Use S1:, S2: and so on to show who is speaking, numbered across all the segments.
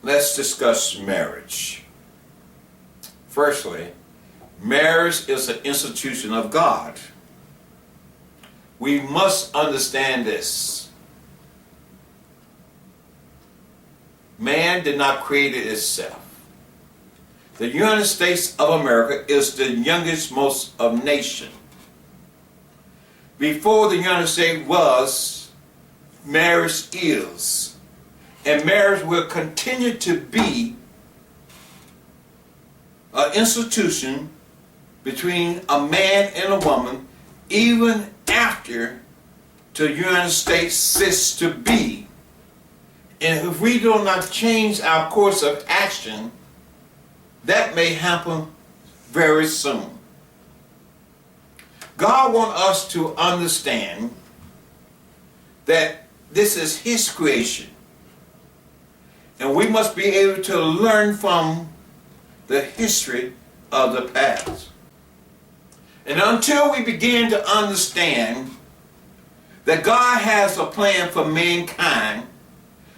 S1: let's discuss marriage. Firstly, marriage is an institution of God. We must understand this. Man did not create it itself. The United States of America is the youngest most of nation. Before the United States was, marriage is. And marriage will continue to be an institution between a man and a woman even after the United States ceases to be. And if we do not change our course of action, that may happen very soon. God wants us to understand that this is His creation. And we must be able to learn from the history of the past. And until we begin to understand that God has a plan for mankind,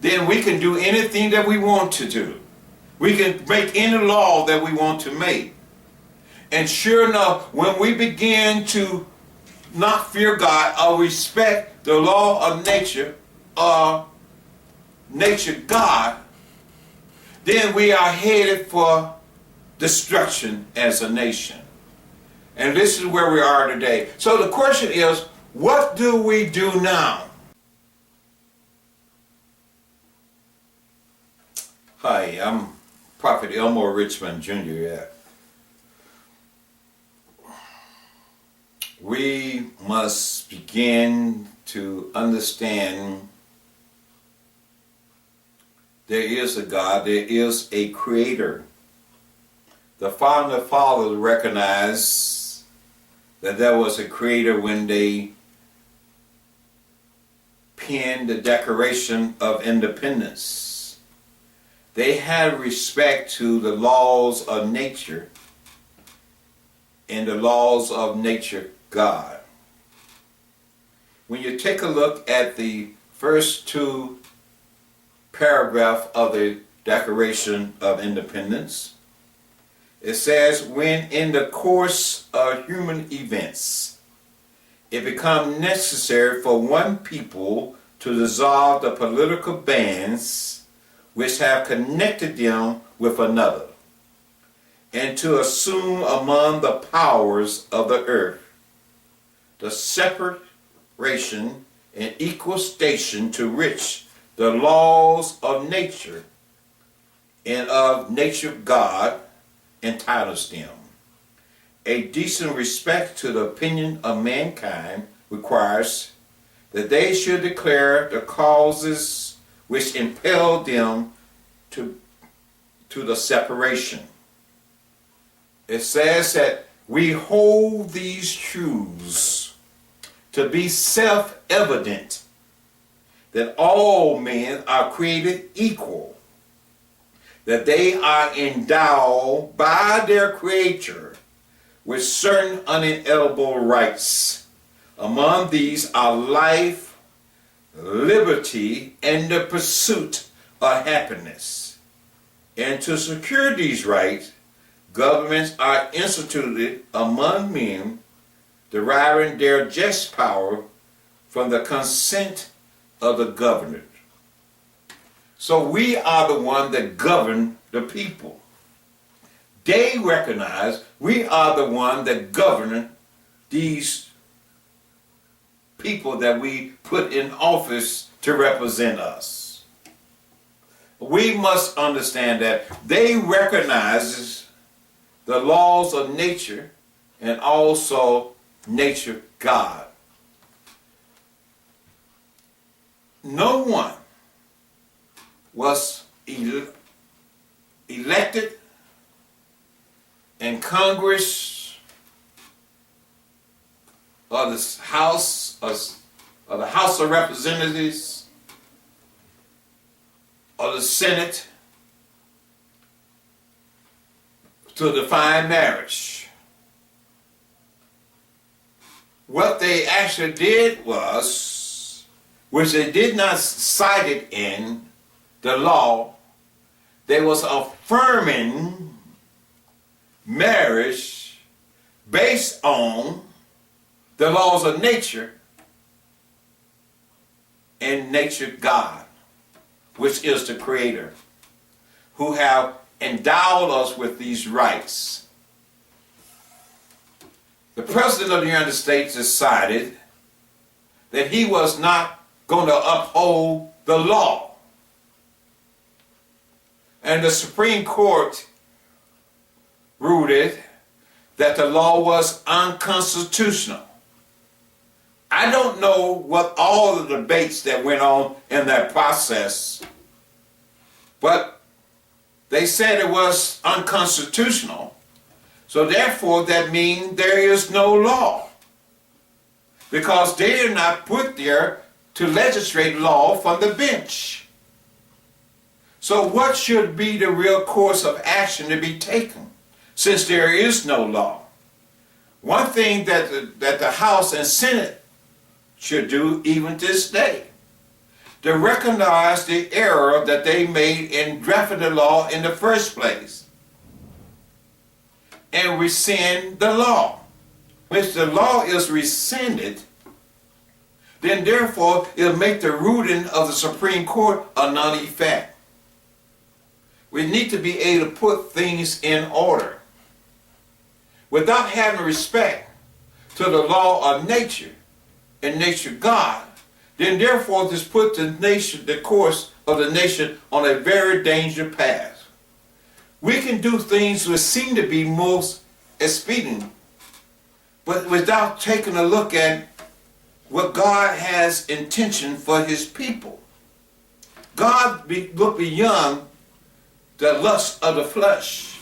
S1: then we can do anything that we want to do. We can make any law that we want to make. And sure enough, when we begin to not fear God or respect the law of nature or nature God, then we are headed for destruction as a nation. And this is where we are today. So the question is, what do we do now? Hi, I'm Prophet Elmore Richmond Jr. We must begin to understand there is a God, there is a creator. The founding fathers recognized that there was a creator when they penned the Declaration of Independence. They had respect to the laws of nature and the laws of nature God. When you take a look at the first two paragraphs of the Declaration of Independence, it says, when in the course of human events it becomes necessary for one people to dissolve the political bands which have connected them with another, and to assume among the powers of the earth the separation and equal station to which the laws of nature and of nature God entitles them. A decent respect to the opinion of mankind requires that they should declare the causes which impel them to the separation. It says that we hold these truths to be self-evident, that all men are created equal, that they are endowed by their Creator with certain unalienable rights. Among these are life, liberty, and the pursuit of happiness. And to secure these rights, governments are instituted among men, deriving their just power from the consent of the governed. So we are the one that govern the people. They recognize we are the one that govern these people that we put in office to represent us. We must understand that they recognize the laws of nature and also nature God. No one was elected in Congress or the House or the House of Representatives or the Senate to define marriage. What they actually did was, which they did not cite it in the law, they was affirming marriage based on the laws of nature and nature God, which is the creator, who have endowed us with these rights. The President of the United States decided that he was not going to uphold the law. And the Supreme Court ruled it that the law was unconstitutional. I don't know what all the debates that went on in that process, but they said it was unconstitutional. So therefore, that means there is no law, because they are not put there to legislate law from the bench. So what should be the real course of action to be taken, since there is no law? One thing that the House and Senate should do even this day, to recognize the error that they made in drafting the law in the first place and rescind the law. If the law is rescinded, then therefore it'll make the ruling of the Supreme Court a non-effect. We need to be able to put things in order without having respect to the law of nature and nature God. Then therefore this put the course of the nation on a very dangerous path. We can do things which seem to be most expedient, but without taking a look at what God has intention for his people. God look beyond the lust of the flesh.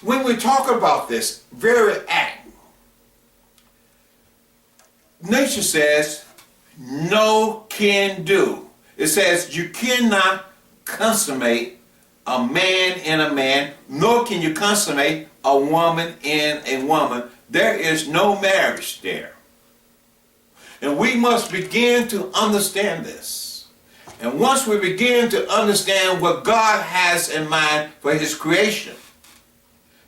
S1: When we talk about this very act, nature says no can do. It says you cannot consummate a man in a man, nor can you consummate a woman in a woman. There is no marriage there. And we must begin to understand this. And once we begin to understand what God has in mind for his creation,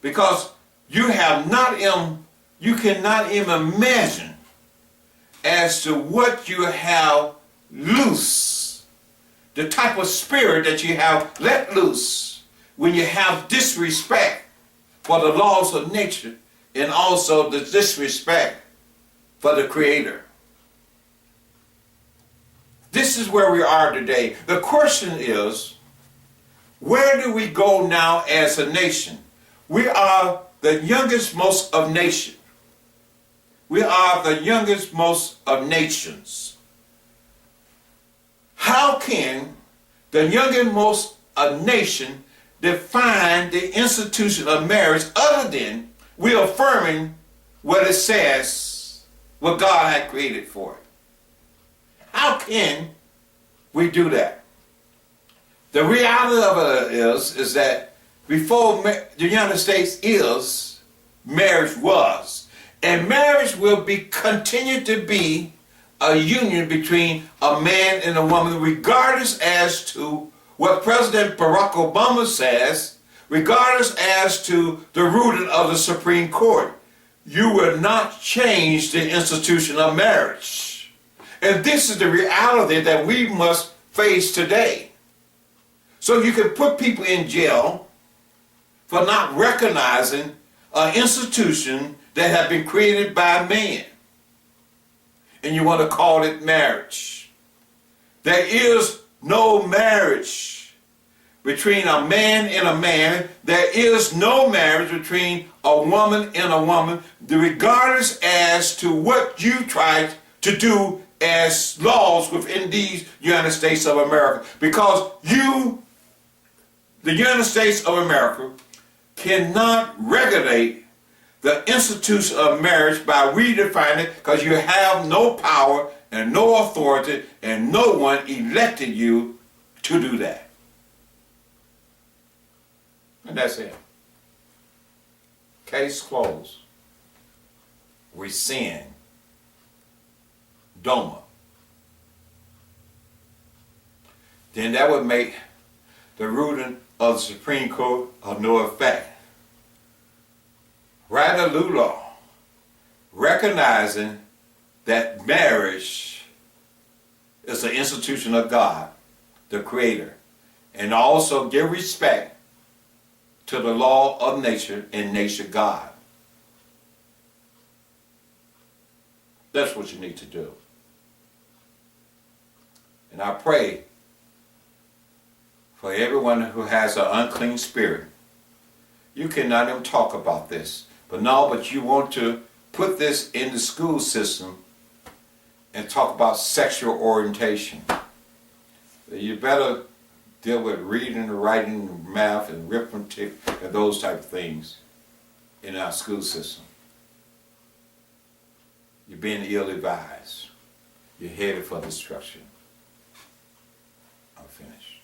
S1: because you cannot even imagine as to what you have loose, the type of spirit that you have let loose when you have disrespect for the laws of nature and also the disrespect for the Creator. This is where we are today. The question is, where do we go now as a nation? We are the youngest most of nations. We are the youngest most of nations. How can the youngest most of nation define the institution of marriage other than we affirming what it says, what God had created for it? How can we do that? The reality of it is that before the United States marriage was. And marriage will continue to be a union between a man and a woman, regardless as to what President Barack Obama says, regardless as to the ruling of the Supreme Court. You will not change the institution of marriage. And this is the reality that we must face today. So you can put people in jail for not recognizing an institution that have been created by man, and you want to call it marriage. There is no marriage between a man and a man. There is no marriage between a woman and a woman, regardless as to what you try to do as laws within these United States of America. Because the United States of America, cannot regulate the institution of marriage by redefining it, because you have no power and no authority and no one elected you to do that. And that's it. Case closed. Rescind. DOMA. Then that would make the ruling of the Supreme Court of no effect. Write a new law recognizing that marriage is an institution of God, the Creator, and also give respect to the law of nature and nature God. That's what you need to do. And I pray for everyone who has an unclean spirit. You cannot even talk about this. But you want to put this in the school system and talk about sexual orientation. You better deal with reading, writing, math, and arithmetic, and those type of things in our school system. You're being ill-advised. You're headed for destruction. I'm finished.